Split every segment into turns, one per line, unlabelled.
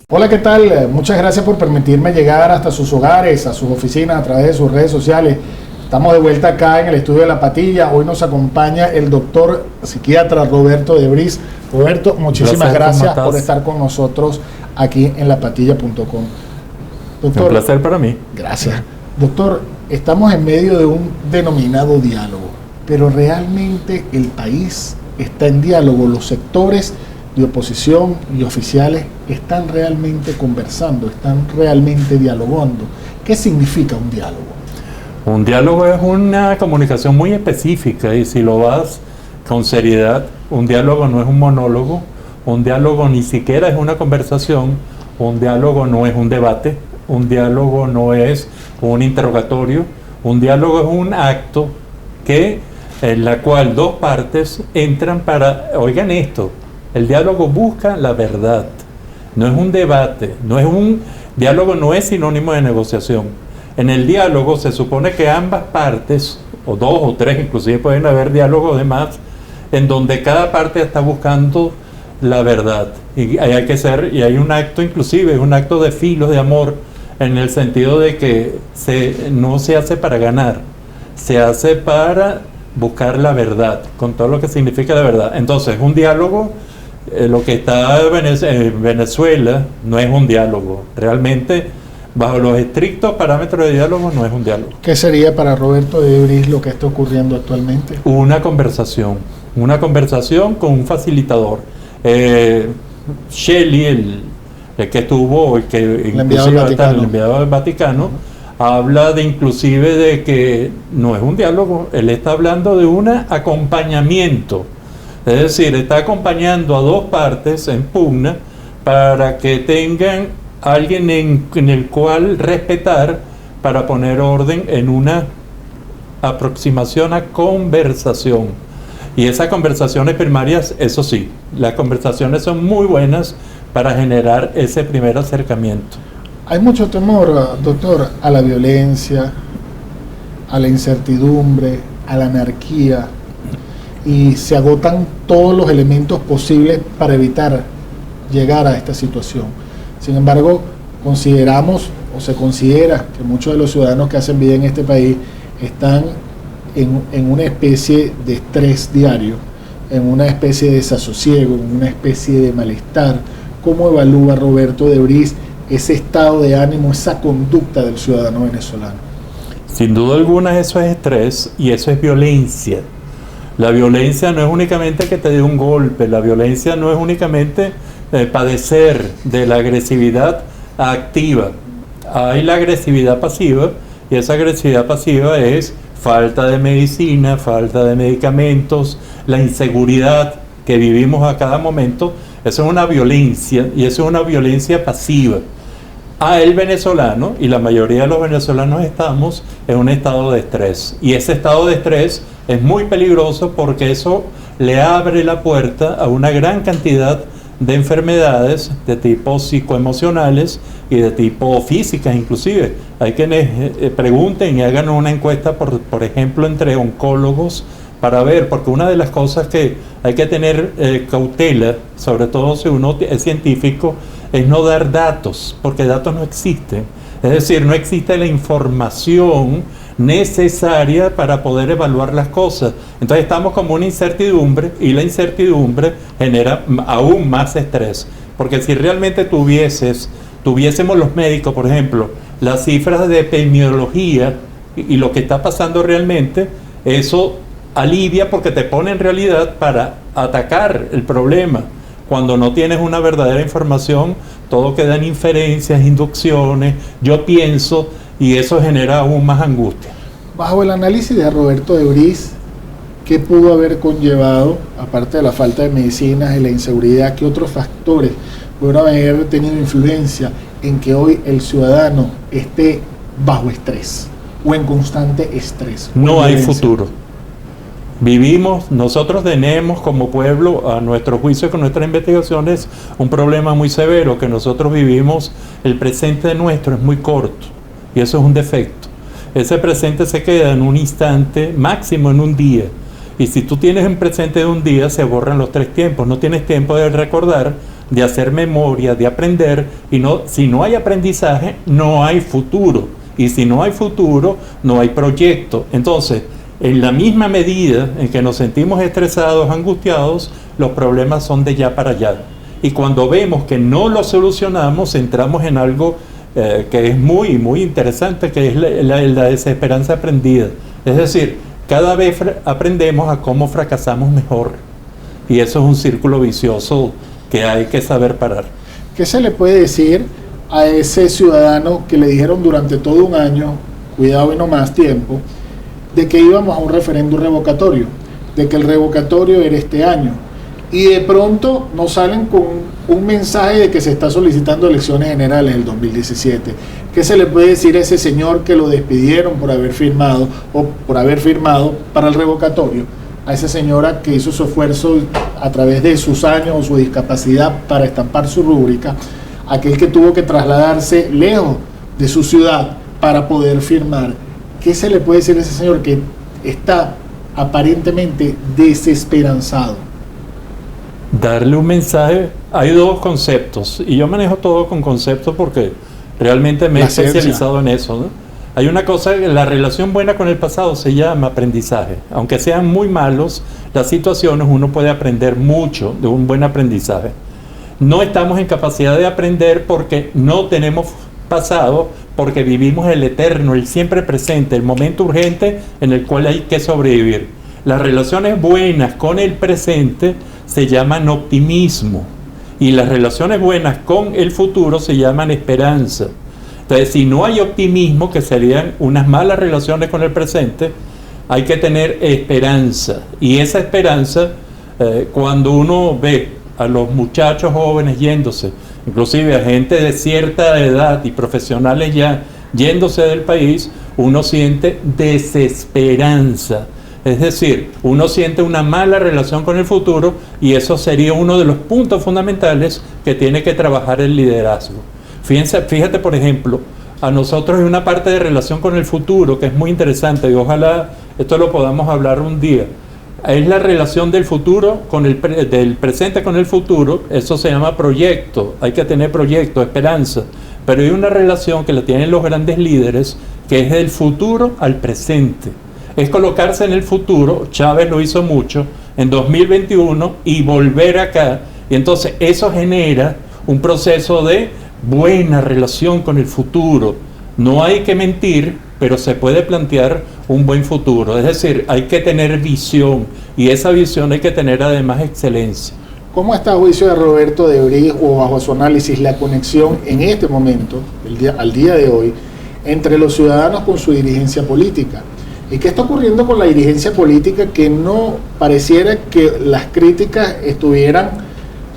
Hola, ¿qué tal? Muchas gracias por permitirme llegar hasta sus hogares, a sus oficinas, a través de sus redes sociales. Estamos de vuelta acá en el estudio de La Patilla. Hoy nos acompaña el doctor psiquiatra Roberto Debris. Roberto, muchísimas gracias por estar con nosotros aquí en lapatilla.com.
Doctor, un placer para mí.
Gracias. Doctor, estamos en medio de un denominado diálogo, pero realmente el país está en diálogo. Los sectores de oposición y oficiales están realmente conversando, están realmente dialogando. ¿Qué significa un diálogo?
Un diálogo es una comunicación muy específica, y si lo vas con seriedad, un diálogo no es un monólogo, un diálogo ni siquiera es una conversación, un diálogo no es un debate, un diálogo no es un interrogatorio, un diálogo es un acto en la cual dos partes entran para, oigan esto, el diálogo busca la verdad, no es un debate, diálogo no es sinónimo de negociación. En el diálogo se supone que ambas partes, o dos o tres, inclusive pueden haber diálogos de más, en donde cada parte está buscando la verdad. Y hay un acto, inclusive, un acto de filo, de amor, en el sentido de que no se hace para ganar, se hace para buscar la verdad, con todo lo que significa la verdad. Entonces, un diálogo, lo que está en Venezuela no es un diálogo, realmente. Bajo los estrictos parámetros de diálogo no es un diálogo.
¿Qué sería para Roberto Debris lo que está ocurriendo actualmente?
Una conversación con un facilitador. Shelley, el que estuvo, el enviado del Vaticano, habla de inclusive de que no es un diálogo, él está hablando de un acompañamiento. Es decir, está acompañando a dos partes en pugna para que tengan alguien en el cual respetar para poner orden en una aproximación a conversación. Y esas conversaciones primarias, eso sí, las conversaciones son muy buenas para generar ese primer acercamiento.
Hay mucho temor, doctor, a la violencia, a la incertidumbre, a la anarquía, y se agotan todos los elementos posibles para evitar llegar a esta situación. Sin embargo, se considera que muchos de los ciudadanos que hacen vida en este país están en una especie de estrés diario, en una especie de desasosiego, en una especie de malestar. ¿Cómo evalúa Roberto Debris ese estado de ánimo, esa conducta del ciudadano venezolano?
Sin duda alguna eso es estrés y eso es violencia. La violencia no es únicamente que te dé un golpe, la violencia no es únicamente padecer de la agresividad activa. Hay la agresividad pasiva, y esa agresividad pasiva es falta de medicina, falta de medicamentos, la inseguridad que vivimos a cada momento. Eso es una violencia, y eso es una violencia pasiva. El venezolano, y la mayoría de los venezolanos estamos en un estado de estrés, y ese estado de estrés es muy peligroso porque eso le abre la puerta a una gran cantidad de enfermedades de tipo psicoemocionales y de tipo físicas inclusive. Hay quienes pregunten y hagan una encuesta, por ejemplo, entre oncólogos para ver, porque una de las cosas que hay que tener cautela, sobre todo si uno es científico, es no dar datos, porque datos no existen. Es decir, no existe la información necesaria para poder evaluar las cosas. Entonces estamos como una incertidumbre, y la incertidumbre genera aún más estrés, porque si realmente tuviésemos los médicos, por ejemplo, las cifras de epidemiología y lo que está pasando realmente, eso alivia porque te pone en realidad para atacar el problema. Cuando no tienes una verdadera información, todo queda en inferencias, inducciones, yo pienso, y eso genera aún más angustia.
Bajo el análisis de Roberto Debris, ¿qué pudo haber conllevado, aparte de la falta de medicinas y la inseguridad, qué otros factores pudieron haber tenido influencia en que hoy el ciudadano esté bajo estrés o en constante estrés?
No hay futuro. Nosotros tenemos como pueblo, a nuestro juicio, con nuestras investigaciones, un problema muy severo, que nosotros vivimos, el presente nuestro es muy corto, y eso es un defecto. Ese presente se queda en un instante, máximo en un día, y si tú tienes un presente de un día, se borran los 3 tiempos, no tienes tiempo de recordar de hacer memoria, de aprender, y si no hay aprendizaje, no hay futuro. Y si no hay futuro, no hay proyecto. Entonces, en la misma medida en que nos sentimos estresados, angustiados, los problemas son de ya para allá. Y cuando vemos que no lo solucionamos, entramos en algo que es muy, muy interesante, que es la desesperanza aprendida. Es decir, cada vez aprendemos a cómo fracasamos mejor. Y eso es un círculo vicioso que hay que saber parar.
¿Qué se le puede decir a ese ciudadano que le dijeron durante todo un año, cuidado y no más tiempo, de que íbamos a un referéndum revocatorio, de que el revocatorio era este año, y de pronto nos salen con un mensaje de que se está solicitando elecciones generales en el 2017? ¿Qué se le puede decir a ese señor que lo despidieron por haber firmado para el revocatorio? A esa señora que hizo su esfuerzo a través de sus años o su discapacidad para estampar su rúbrica, aquel que tuvo que trasladarse lejos de su ciudad para poder firmar. ¿Qué se le puede decir a ese señor que está aparentemente desesperanzado?
Darle un mensaje. Hay dos conceptos, y yo manejo todo con conceptos porque realmente me he especializado en eso, ¿no? Hay una cosa, la relación buena con el pasado se llama aprendizaje. Aunque sean muy malos las situaciones, uno puede aprender mucho de un buen aprendizaje. No estamos en capacidad de aprender porque no tenemos pasado, porque vivimos el eterno, el siempre presente, el momento urgente en el cual hay que sobrevivir. Las relaciones buenas con el presente se llaman optimismo, y las relaciones buenas con el futuro se llaman esperanza. Entonces, si no hay optimismo, que serían unas malas relaciones con el presente, hay que tener esperanza. Y esa esperanza, cuando uno ve a los muchachos jóvenes yéndose, inclusive a gente de cierta edad y profesionales ya yéndose del país, uno siente desesperanza. Es decir, uno siente una mala relación con el futuro, y eso sería uno de los puntos fundamentales que tiene que trabajar el liderazgo. Fíjate, por ejemplo, a nosotros hay una parte de relación con el futuro que es muy interesante, y ojalá esto lo podamos hablar un día. Es la relación del futuro del presente con el futuro. Eso se llama proyecto. Hay que tener proyecto, esperanza. Pero hay una relación que la tienen los grandes líderes, que es del futuro al presente. Es colocarse en el futuro. Chávez lo hizo mucho en 2021 y volver acá. Y entonces eso genera un proceso de buena relación con el futuro. No hay que mentir, pero se puede plantear un buen futuro. Es decir, hay que tener visión, y esa visión hay que tener además excelencia.
¿Cómo está a juicio de Roberto de Bris, o bajo su análisis, la conexión en este momento, al día de hoy, entre los ciudadanos con su dirigencia política? ¿Y qué está ocurriendo con la dirigencia política, que no pareciera que las críticas estuvieran,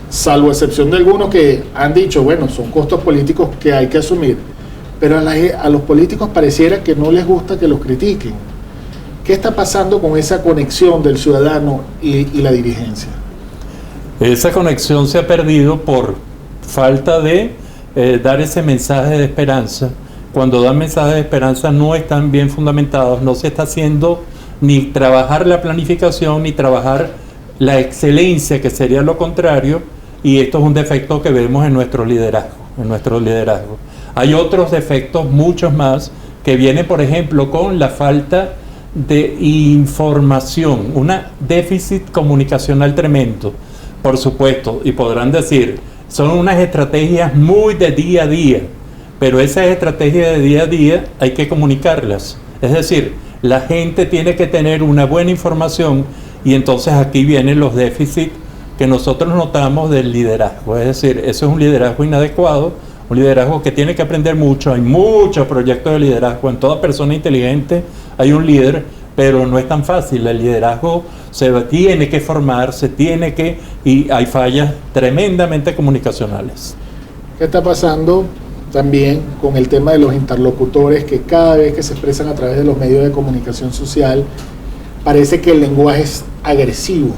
salvo excepción de algunos que han dicho, bueno, son costos políticos que hay que asumir, pero a los políticos pareciera que no les gusta que los critiquen? ¿Qué está pasando con esa conexión del ciudadano y la dirigencia?
Esa conexión se ha perdido por falta de dar ese mensaje de esperanza. Cuando dan mensajes de esperanza no están bien fundamentados, no se está haciendo ni trabajar la planificación, ni trabajar la excelencia, que sería lo contrario, y esto es un defecto que vemos en nuestro liderazgo. Hay otros defectos, muchos más, que vienen, por ejemplo, con la falta de información, un déficit comunicacional tremendo, por supuesto, y podrán decir, son unas estrategias muy de día a día, pero esas estrategias de día a día hay que comunicarlas. Es decir, la gente tiene que tener una buena información, y entonces aquí vienen los déficits que nosotros notamos del liderazgo. Es decir, eso es un liderazgo inadecuado, un liderazgo que tiene que aprender mucho. Hay muchos proyectos de liderazgo, en toda persona inteligente hay un líder, pero no es tan fácil. El liderazgo se tiene que formar, y hay fallas tremendamente comunicacionales.
¿Qué está pasando también con el tema de los interlocutores, que cada vez que se expresan a través de los medios de comunicación social, parece que el lenguaje es agresivo,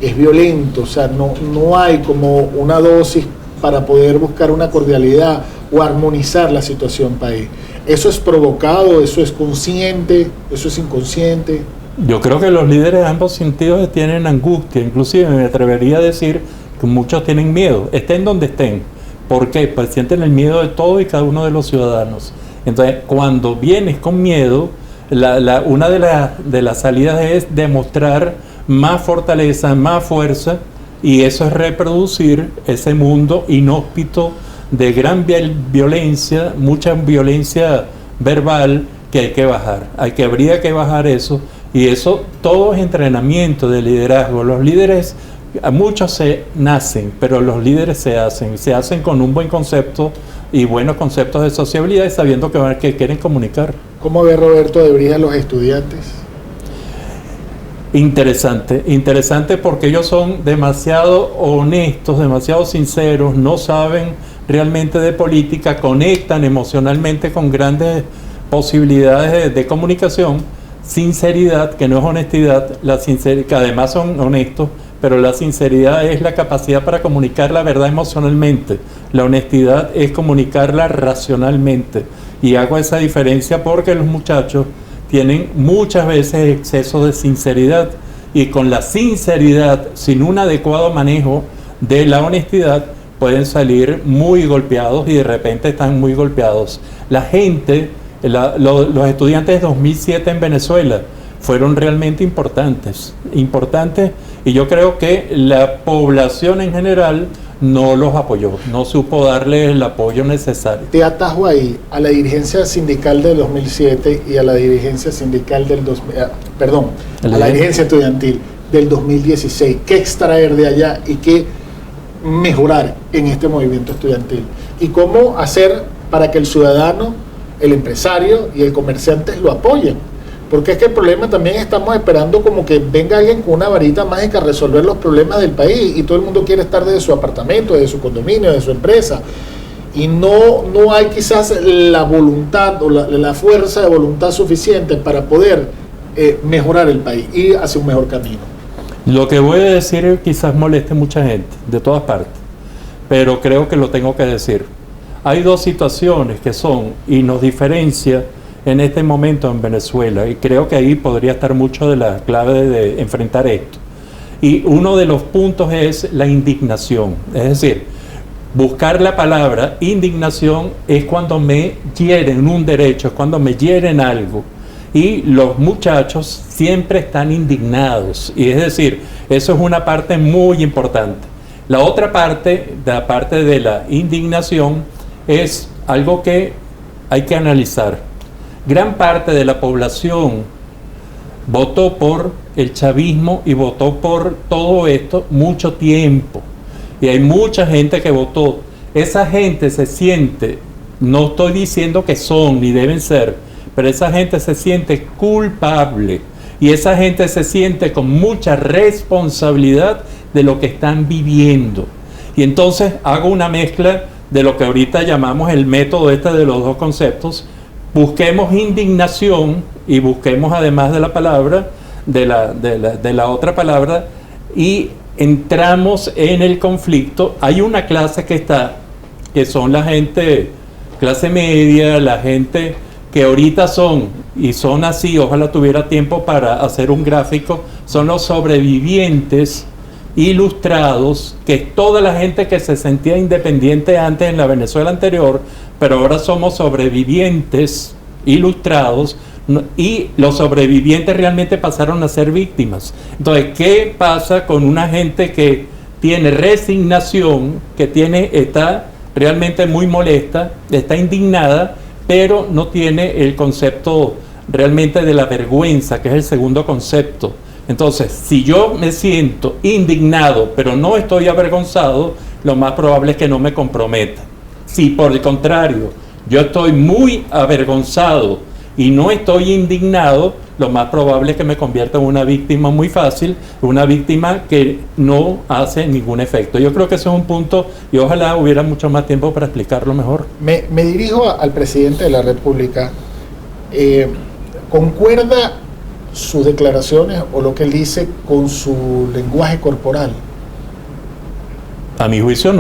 es violento? O sea, no hay como una dosis para poder buscar una cordialidad o armonizar la situación país. ¿Eso es provocado, eso es consciente, eso es inconsciente?
Yo creo que los líderes de ambos sentidos tienen angustia. Inclusive me atrevería a decir que muchos tienen miedo, estén donde estén. ¿Por qué? Pues sienten el miedo de todo y cada uno de los ciudadanos. Entonces, cuando vienes con miedo, una de las salidas es demostrar más fortaleza, más fuerza, y eso es reproducir ese mundo inhóspito de gran violencia, mucha violencia verbal que hay que bajar. Habría que bajar eso, y eso todo es entrenamiento de liderazgo. Los líderes, muchos se nacen, pero los líderes se hacen con un buen concepto y buenos conceptos de sociabilidad y sabiendo que quieren comunicar.
¿Cómo ve Roberto de Brija a los estudiantes?
Interesante porque ellos son demasiado honestos, demasiado sinceros, no saben realmente de política, conectan emocionalmente con grandes posibilidades de comunicación, sinceridad, que no es honestidad, que además son honestos, pero la sinceridad es la capacidad para comunicar la verdad emocionalmente, la honestidad es comunicarla racionalmente, y hago esa diferencia porque los muchachos tienen muchas veces exceso de sinceridad, y con la sinceridad, sin un adecuado manejo de la honestidad, pueden salir muy golpeados y de repente están muy golpeados. La gente, los estudiantes de 2007 en Venezuela fueron realmente importantes, y yo creo que la población en general no los apoyó, no supo darle el apoyo necesario.
Te atajo ahí a la dirigencia sindical del 2007 y a la dirigencia sindical a la dirigencia estudiantil del 2016. ¿Qué extraer de allá y qué mejorar en este movimiento estudiantil? ¿Y cómo hacer para que el ciudadano, el empresario y el comerciante lo apoyen? Porque es que el problema también estamos esperando como que venga alguien con una varita mágica a resolver los problemas del país, y todo el mundo quiere estar desde su apartamento, desde su condominio, desde su empresa, y no hay quizás la voluntad o la fuerza de voluntad suficiente para poder mejorar el país, ir hacia un mejor camino.
Lo que voy a decir quizás moleste a mucha gente de todas partes, pero creo que lo tengo que decir. Hay dos situaciones que son y nos diferencia en este momento en Venezuela, y creo que ahí podría estar mucho de la clave de enfrentar esto. Y uno de los puntos es la indignación, es decir, buscar la palabra indignación es cuando me hieren un derecho, es cuando me hieren algo, y los muchachos siempre están indignados, y es decir, eso es una parte muy importante. La otra parte, la parte de la indignación, es algo que hay que analizar. Gran parte de la población votó por el chavismo y votó por todo esto mucho tiempo. Y hay mucha gente que votó. Esa gente se siente, no estoy diciendo que son ni deben ser, pero esa gente se siente culpable. Y esa gente se siente con mucha responsabilidad de lo que están viviendo. Y entonces hago una mezcla de lo que ahorita llamamos el método de los dos conceptos. Busquemos indignación y busquemos, además de la palabra, de la otra palabra, y entramos en el conflicto. Hay una clase que son la gente clase media, la gente que ahorita son así, ojalá tuviera tiempo para hacer un gráfico, son los sobrevivientes ilustrados, que es toda la gente que se sentía independiente antes en la Venezuela anterior, pero ahora somos sobrevivientes ilustrados, y los sobrevivientes realmente pasaron a ser víctimas. Entonces, ¿qué pasa con una gente que tiene resignación, está realmente muy molesta, está indignada, pero no tiene el concepto realmente de la vergüenza, que es el segundo concepto? Entonces, si yo me siento indignado, pero no estoy avergonzado, lo más probable es que no me comprometa. Si por el contrario, yo estoy muy avergonzado y no estoy indignado, lo más probable es que me convierta en una víctima muy fácil, una víctima que no hace ningún efecto. Yo creo que ese es un punto, y ojalá hubiera mucho más tiempo para explicarlo mejor.
Me dirijo al presidente de la República. ¿Concuerda sus declaraciones o lo que él dice con su lenguaje corporal?
A mi juicio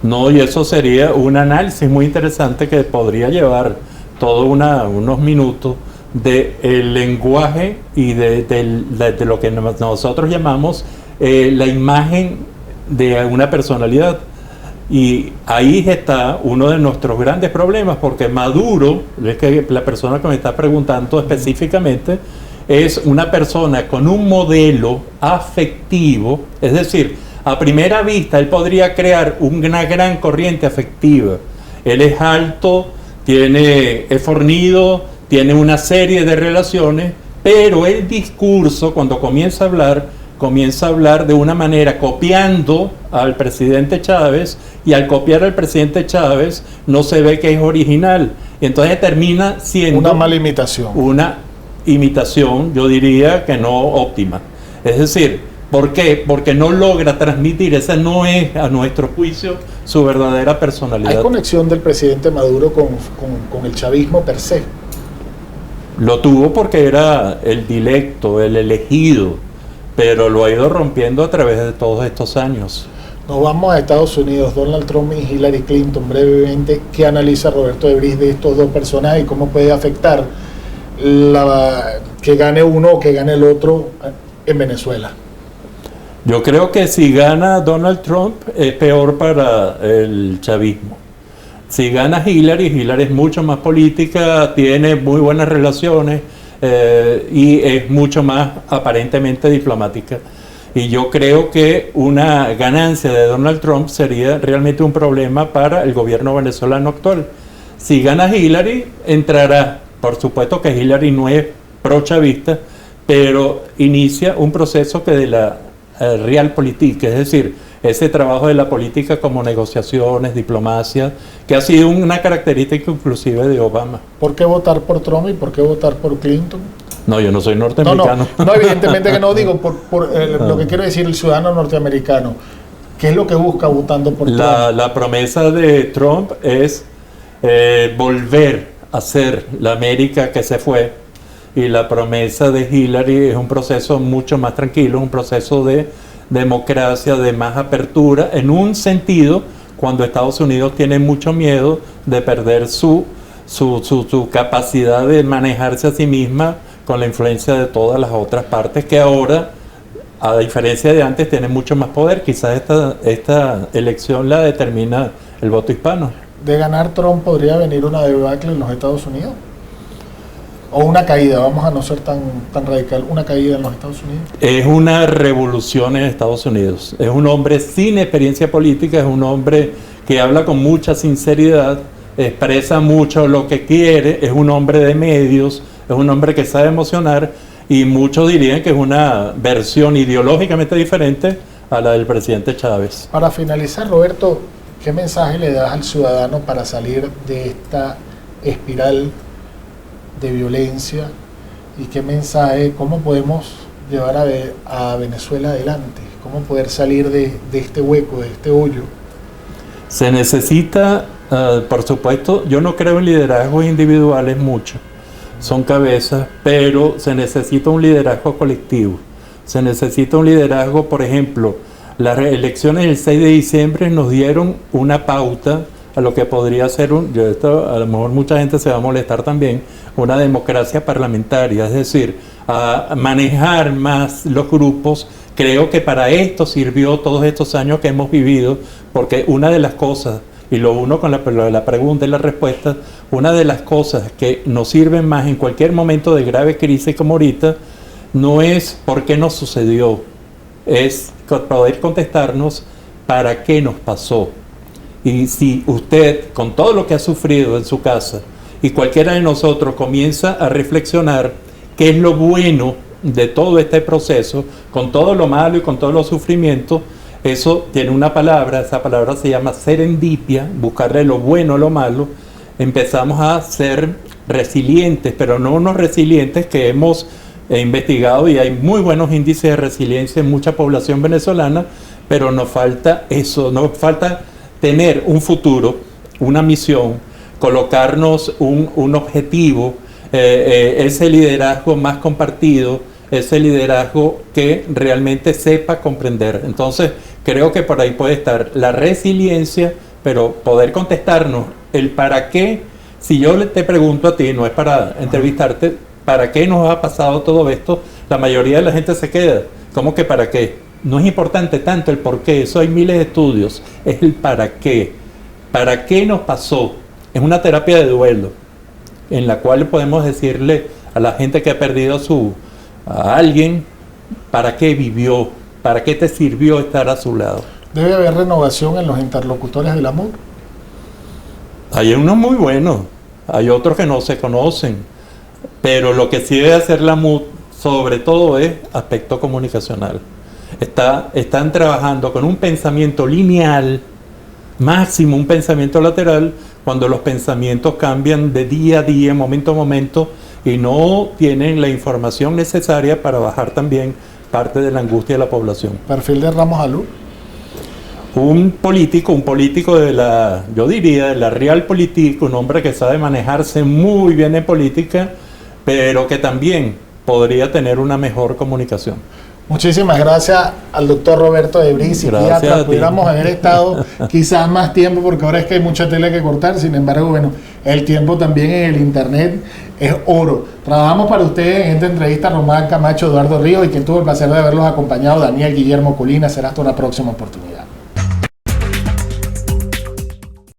no, y eso sería un análisis muy interesante que podría llevar unos minutos del lenguaje y de lo que nosotros llamamos la imagen de una personalidad. Y ahí está uno de nuestros grandes problemas, porque Maduro, es que la persona que me está preguntando específicamente, es una persona con un modelo afectivo, es decir, a primera vista él podría crear una gran corriente afectiva. Él es alto, es fornido, tiene una serie de relaciones, pero el discurso, cuando comienza a hablar de una manera copiando al presidente Chávez, y al copiar al presidente Chávez no se ve que es original. Entonces termina siendo
una mala imitación.
Una imitación, yo diría que no óptima. Es decir, ¿por qué? Porque no logra transmitir, esa no es, a nuestro juicio, su verdadera personalidad.
¿Hay conexión del presidente Maduro con el chavismo per se?
Lo tuvo porque era el dilecto, el elegido, pero lo ha ido rompiendo a través de todos estos años.
Nos vamos a Estados Unidos, Donald Trump y Hillary Clinton. Brevemente, ¿qué analiza Roberto de Bris de estos dos personajes y cómo puede afectar que gane uno o que gane el otro en Venezuela?
Yo creo que si gana Donald Trump es peor para el chavismo. Si gana Hillary es mucho más política, tiene muy buenas relaciones y es mucho más aparentemente diplomática. Y yo creo que una ganancia de Donald Trump sería realmente un problema para el gobierno venezolano actual. Si gana Hillary, entrará, por supuesto que Hillary no es pro-chavista, pero inicia un proceso que de la realpolitik, es decir, ese trabajo de la política como negociaciones, diplomacia, que ha sido una característica inclusive de Obama.
¿Por qué votar por Trump y por qué votar por Clinton?
No, yo no soy norteamericano.
No, evidentemente que no, digo, lo que quiero decir, el ciudadano norteamericano, ¿qué es lo que busca votando por Trump?
La promesa de Trump es volver a ser la América que se fue, y la promesa de Hillary es un proceso mucho más tranquilo, un proceso de democracia, de más apertura, en un sentido cuando Estados Unidos tiene mucho miedo de perder su capacidad de manejarse a sí misma con la influencia de todas las otras partes que ahora, a diferencia de antes, tienen mucho más poder. Quizás esta elección la determina el voto hispano.
¿De ganar Trump podría venir una debacle en los Estados Unidos? ¿O una caída? Vamos a no ser tan radical. ¿Una caída en los Estados Unidos?
Es una revolución en Estados Unidos. Es un hombre sin experiencia política, es un hombre que habla con mucha sinceridad, expresa mucho lo que quiere, es un hombre de medios, es un hombre que sabe emocionar, y muchos dirían que es una versión ideológicamente diferente a la del presidente Chávez.
Para finalizar, Roberto, ¿qué mensaje le das al ciudadano para salir de esta espiral de violencia? ¿Y qué mensaje, cómo podemos llevar a Venezuela adelante? ¿Cómo poder salir de este hueco, de este hoyo?
Se necesita, por supuesto, yo no creo en liderazgos individuales mucho, son cabezas, pero se necesita un liderazgo colectivo. Se necesita un liderazgo, por ejemplo, las elecciones del 6 de diciembre nos dieron una pauta a lo que podría ser a lo mejor mucha gente se va a molestar también, una democracia parlamentaria, es decir, a manejar más los grupos. Creo que para esto sirvió todos estos años que hemos vivido, porque una de las cosas, y lo uno con la pregunta y la respuesta, una de las cosas que nos sirven más en cualquier momento de grave crisis como ahorita, no es por qué nos sucedió, es poder contestarnos para qué nos pasó. Y si usted, con todo lo que ha sufrido en su casa, y cualquiera de nosotros comienza a reflexionar qué es lo bueno de todo este proceso, con todo lo malo y con todos los sufrimientos, eso tiene una palabra, esa palabra se llama serendipia, buscarle lo bueno a lo malo. Empezamos a ser resilientes, pero no unos resilientes que hemos investigado, y hay muy buenos índices de resiliencia en mucha población venezolana, pero nos falta eso, nos falta tener un futuro, una misión, colocarnos un objetivo, ese liderazgo más compartido, ese liderazgo que realmente sepa comprender. Entonces, creo que por ahí puede estar la resiliencia, pero poder contestarnos el para qué. Si yo te pregunto a ti, no es para entrevistarte, ¿para qué nos ha pasado todo esto? La mayoría de la gente se queda, ¿cómo que para qué? no es importante tanto el por qué, eso hay miles de estudios, es el para qué. ¿Para qué nos pasó? Es una terapia de duelo, en la cual podemos decirle a la gente que ha perdido a alguien, ¿para qué vivió? ¿Para qué te sirvió estar a su lado?
¿Debe haber renovación en los interlocutores del amor?
Hay unos muy buenos, hay otros que no se conocen, pero lo que sí debe hacer la MUD sobre todo es aspecto comunicacional. Están trabajando con un pensamiento lineal, máximo un pensamiento lateral, cuando los pensamientos cambian de día a día, momento a momento, y no tienen la información necesaria para bajar también parte de la angustia de la población.
¿Perfil de Ramos Alú?
Un político yo diría, de la realpolitik, un hombre que sabe manejarse muy bien en política, pero que también podría tener una mejor comunicación.
Muchísimas gracias al doctor Roberto Debris, psiquiatra. Pudiéramos haber estado quizás más tiempo, porque ahora es que hay mucha tela que cortar. Sin embargo, bueno, el tiempo también en el internet es oro. Trabajamos para ustedes en esta entrevista Román Camacho, Eduardo Ríos, y quien tuvo el placer de haberlos acompañado, Daniel Guillermo Colina. Será hasta una próxima oportunidad.